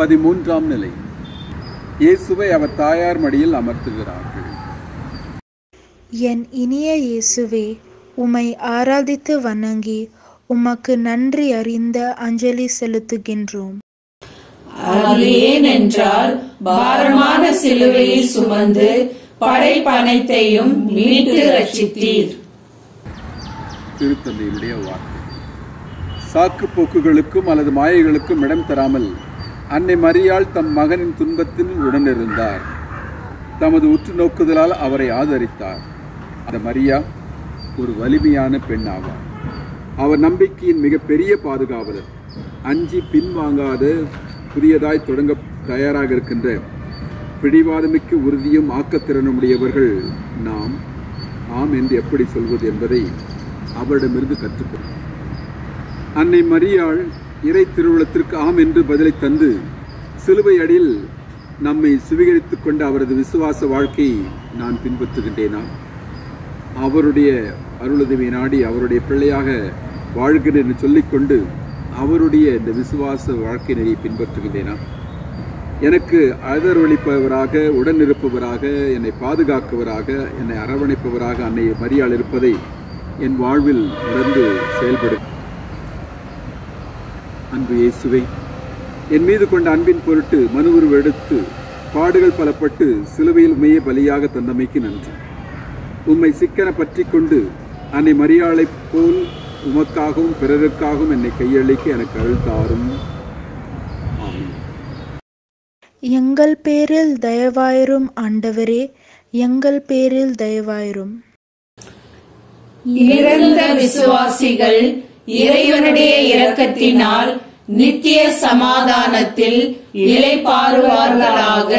13ஆம் நிலை. இயேசுவை அவர் தாயார் மடியில் அமர்த்துகிறார்கள். என் இனிய இயேசுவே, உம்மை ஆராதித்து வணங்கி உமக்கு நன்றி அறிந்த அஞ்சலி செலுத்துகின்றோம். அது ஏனென்றால் பாரமான சிலுவையை சுமந்து படைப்பனைத்தையும் மீட்டு ரட்சித்தீர். திருத்தந்தையினுடைய வார்த்தை. சாக்கு போக்குகளுக்கும் அல்லது மாயைகளுக்கும் இடம் தராமல் அன்னை மரியாள் தம் மகனின் துன்பத்தில் உடனிருந்தார். தமது உற்று நோக்குதலால் அவரை ஆதரித்தார். அந்த மரியா ஒரு வலிமையான பெண் ஆவார். அவர் நம்பிக்கையின் மிகப்பெரிய பாதுகாவலர். அஞ்சி பின்வாங்காத, புதியதாய் தொடங்க தயாராக இருக்கின்ற பிடிவாதமிக்க உறுதியும் ஆக்கத்திறனுடையவர்கள் நாம். ஆம் என்று எப்படி சொல்வது என்பதை அவரிடமிருந்து கற்றுக்கொள்ளும். அன்னை மரியாள் இறை திருவுளத்திற்கு ஆம் என்று பதிலை தந்து சிலுவை அடியில் நம்மை சுவீகரித்துக் கொண்ட அவரது விசுவாச வாழ்க்கையை நான் பின்பற்றுகின்றேனா? அவருடைய அருளுதவி நாடி அவருடைய பிள்ளையாக வாழ்கிறேன் என்று சொல்லிக்கொண்டு அவருடைய இந்த விசுவாச வாழ்க்கை நெறியை பின்பற்றுகின்றேனா? எனக்கு ஆதரவளிப்பவராக, உடனிருப்பவராக, என்னை பாதுகாப்பவராக, என்னை அரவணைப்பவராக அன்னை மரியாள் இருப்பதை என் வாழ்வில் உணர்ந்து செயல்படும். அன்பு இயேசுவை, என் மீது கொண்ட அன்பின் பொருட்டு மனுவுருவ எடுத்து பாடுகள் பலப்பட்டு சிலுவையில் உண்மையே பலியாக தந்தமைக்கு நன்றி. உம்மை சிக்கன பற்றி கொண்டு அன்னை மரியாளைப் போல் உமக்காகவும் பிறருக்காகவும் என்னை கையளிக்க எனக்கு அருள் தாரும். ஆமென். எங்கள் பேரில் தயவாயிரும் ஆண்டவரே, எங்கள் பேரில் தயவாயிரும். இறந்த விசுவாசிகள் இறைவனுடைய இரக்கத்தினால் நித்திய சமாதானத்தில் இளைப்பாறுவார்களாக.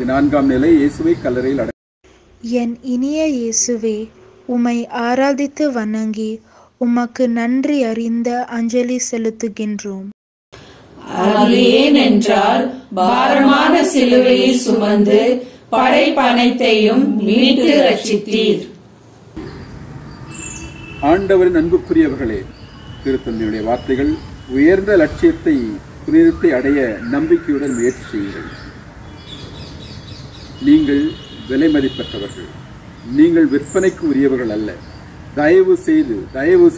நான்காம் நிலை. இயேசுவை கல்லறையில் அடக்கம். என் இனிய இயேசுவே, உம்மை ஆராதித்து வணங்கி உமக்கு நன்றி அறிந்த அஞ்சலி செலுத்துகின்றோம். அது ஏனென்றால் பாரமான சிலுவையை சுமந்து படைப்பனைத்தையும் மீட்டு ரட்சித்தீர். ஆண்டவரின் அன்புக்குரியவர்களே, திருத்தந்தையுடைய வார்த்தைகள். உயர்ந்த லட்சியத்தை, புனிதத்தை அடைய நம்பிக்கையுடன் முயற்சி செய்யுங்கள். நீங்கள் விலை மதிப்பற்றவர்கள். நீங்கள் விற்பனைக்கு உரியவர்கள் அல்ல. தயவு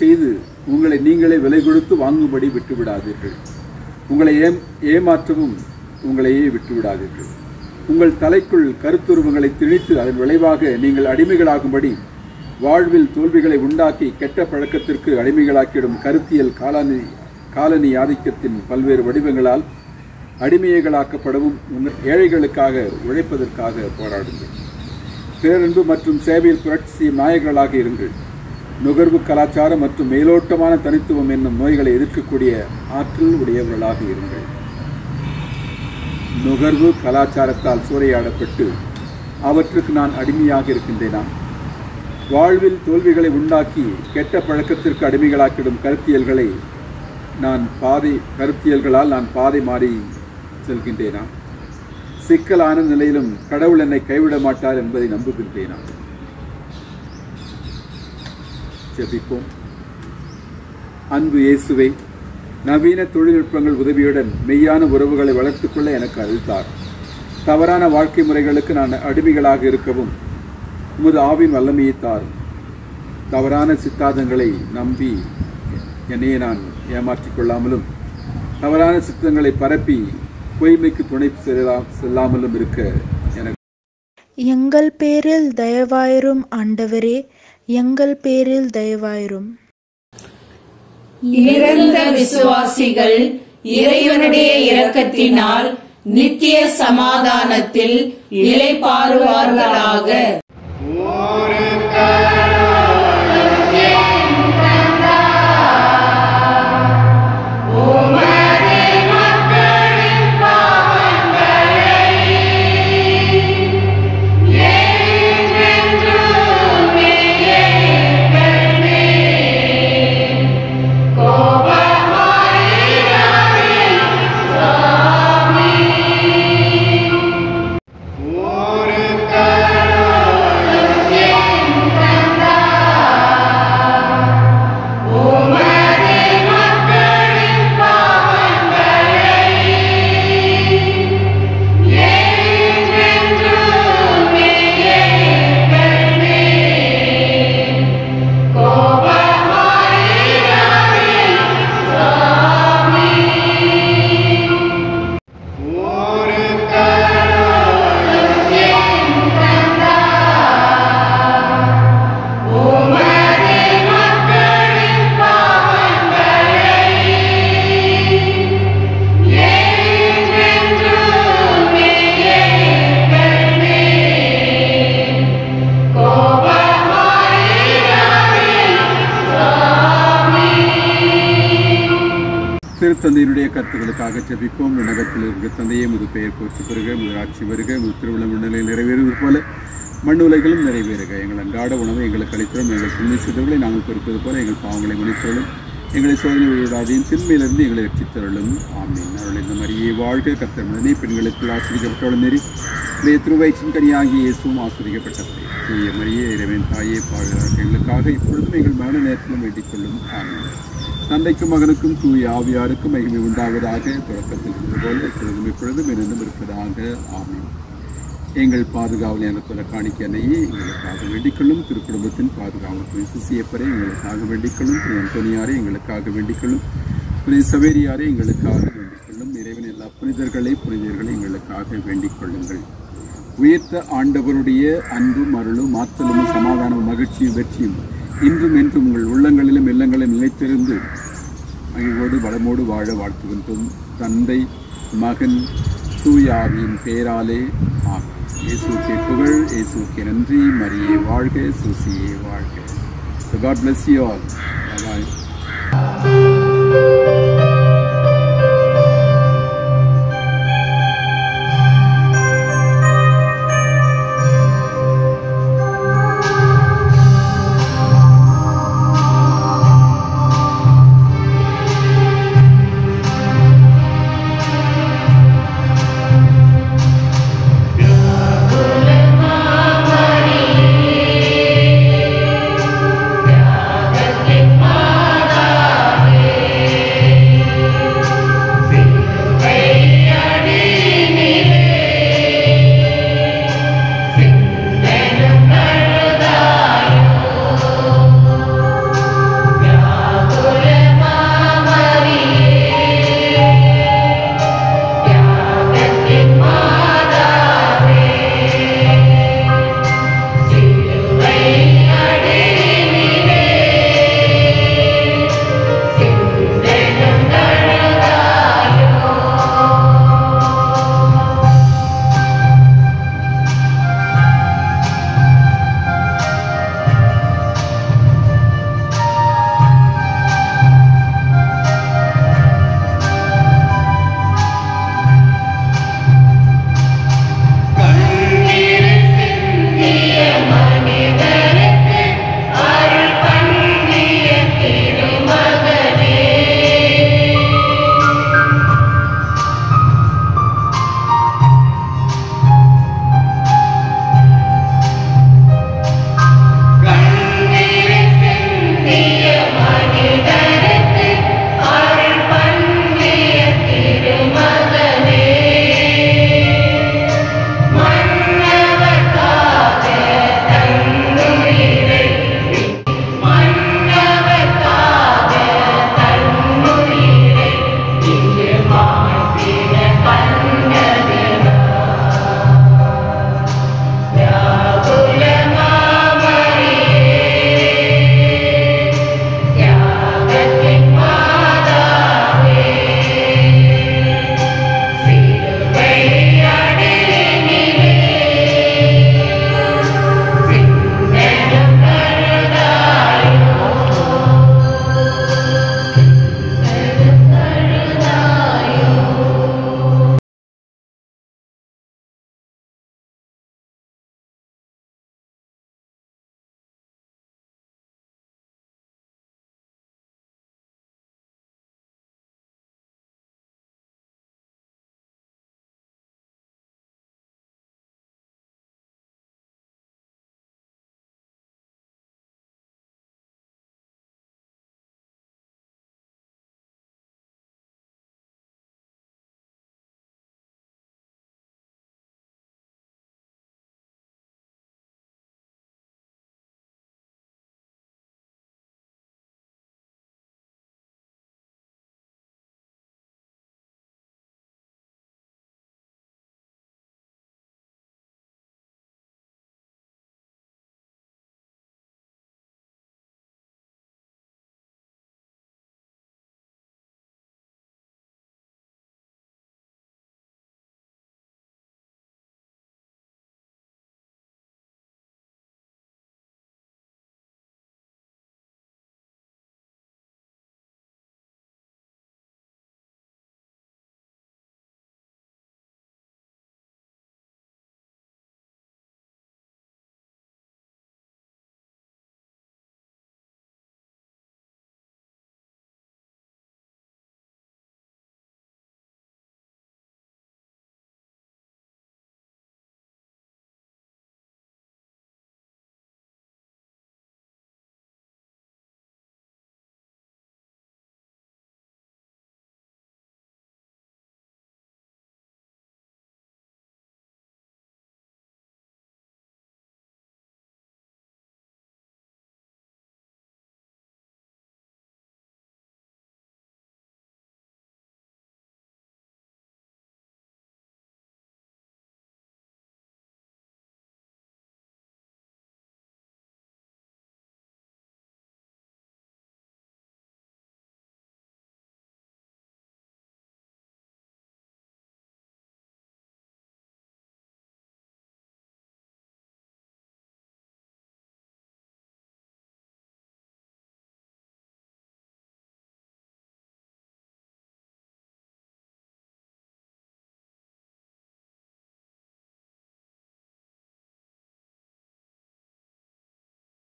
செய்து உங்களை நீங்களே விலை கொடுத்து வாங்கும்படி விட்டுவிடாதீர்கள். உங்களை ஏமாற்றவும் உங்களையே விட்டுவிடாதீர்கள். உங்கள் தலைக்குள் கருத்துருவங்களை திணித்து அதன் விளைவாக நீங்கள் அடிமைகளாகும்படி வாழ்வில் தோல்விகளை உண்டாக்கி கெட்ட பழக்கத்திற்கு அடிமைகளாக்கிடும் கருத்தியல் காலனி ஆதிக்கத்தின் பல்வேறு வடிவங்களால் அடிமையங்களாக்கப்படவும் ஏழைகளுக்காக உழைப்பதற்காக போராடுங்கள். பேரன்பு மற்றும் சேவையில் புரட்சி செய்யும் நாயகர்களாக இருங்கள். நுகர்வு கலாச்சாரம் மற்றும் மேலோட்டமான தனித்துவம் என்னும் நோய்களை எதிர்க்கக்கூடிய ஆற்றல் உடையவர்களாக இருங்கள். நுகர்வு கலாச்சாரத்தால் சூறையாடப்பட்டு அவற்றுக்கு நான் அடிமையாக இருக்கின்றேனா? வாழ்வில் தோல்விகளை உண்டாக்கி கெட்ட பழக்கத்திற்கு அடிமைகளாக்கிடும் கருத்தியல்களால் நான் பாதை மாறி செல்கின்றேனா? சிக்கலான நிலையிலும் கடவுள் என்னை கைவிட மாட்டார் என்பதை நம்புகின்றேனா? ஜெபிப்போம். அன்பு இயேசுவை, நவீன தொழில்நுட்பங்கள் உதவியுடன் மெய்யான உறவுகளை வளர்த்துக் கொள்ள எனக்கு அருள்தார். தவறான வாழ்க்கை முறைகளுக்கு நான் அடிமைகளாக இருக்கவும் உமது ஆவின் வல்லமையை தாரும். தவறான சித்தாந்தங்களை நம்பி என்னையே நான் ஏமாற்றிக் கொள்ளாமலும் தவறான சித்தங்களை பரப்பி பொய்மைக்கு துணை செல்லாமலும் இருக்க எனக்கு எங்கள் பேரில் தயவாயிரும் ஆண்டவரே, எங்கள் பேரில் தயவாயிரும். இறந்த விசுவாசிகள் இறைவனுடைய இரக்கத்தினால் நித்திய சமாதானத்தில் இளைப்பாறுவார்களாக. திருத்தந்தையினுடைய கருத்துக்களுக்காக ஜெபிப்போம். விண்ணகத்தில் இருக்கிற தந்தையே, முது பெயர் போற்றி பெறுக, முது ஆட்சி வருக, முது திருவிழா மண்டலில் நிறைவேறுவது போல மண் உலகிலும் நிறைவேறுக. எங்கள் அன்றாட உணவை எங்களுக்கு அளித்தோம். எங்கள் புண்ணிய சிதவுகளை நாங்கள் பொறுப்பது போல எங்கள் பாவங்களை மன்னித்தருளும். எங்களை சோதனை விழுதாதையும் திண்மையிலிருந்து எங்களை ரட்சித்தருளும். ஆமீன். அருள் இந்த மரியே வாழ்க, கர்த்தர் உடனே பெண்களுக்கு ஆசிரியப்பட்டவளும் நெறி திருவயிற்றின் கனியாகிய இயேசுவும் ஆசிரியப்பட்டவரே. தூய மரியே, இறைவன் தாயே, பாதுகாக்க எங்களுக்காக இப்பொழுதும் எங்கள் மரண நேரத்திலும் வேண்டிக் கொள்ளும். ஆமீன். தந்தைக்கும் மகனுக்கும் தூய ஆவியாருக்கும் மகிமை உண்டாவதாக. தொடக்கத்தில் இருந்தது போல இப்பொழுதும் என்றும் இருப்பதாக. ஆமீன். எங்கள் பாதுகாவல் எனக்குள்ள காணிக்கையை எங்களுக்காக வேண்டிக்கொள்ளும். திருக்குடும்பத்தின் பாதுகாவல் சுசியப்பரை எங்களுக்காக வேண்டிக்கொள்ளும். திரு அந்தோனியாரை எங்களுக்காக வேண்டிக்கொள்ளும். திரு சவேரியாரை எங்களுக்காக வேண்டிக்கொள்ளும். இறைவன் எல்லா புனிதர்களை எங்களுக்காக வேண்டிக் கொள்ளுங்கள். உயர்த்த ஆண்டவருடைய அன்பும் அருளும் ஆற்றலும் சமாதானமும் மகிழ்ச்சியும் வெற்றியும் இன்றும் என்றும் உங்கள் உள்ளங்களிலும் இல்லங்களிலும் நிலைத்திருந்து மகிழ்வோடு வளமோடு வாழ வாழ்த்துகின்றோம். தந்தை, மகன், தூய ஆவியின் பெயராலே ஆமென். இயேசுவுக்கே புகழ், இயேசுவுக்கே நன்றி. மரியே வாழ்க, சூசியே வாழ்க. So God bless you all. Bye bye.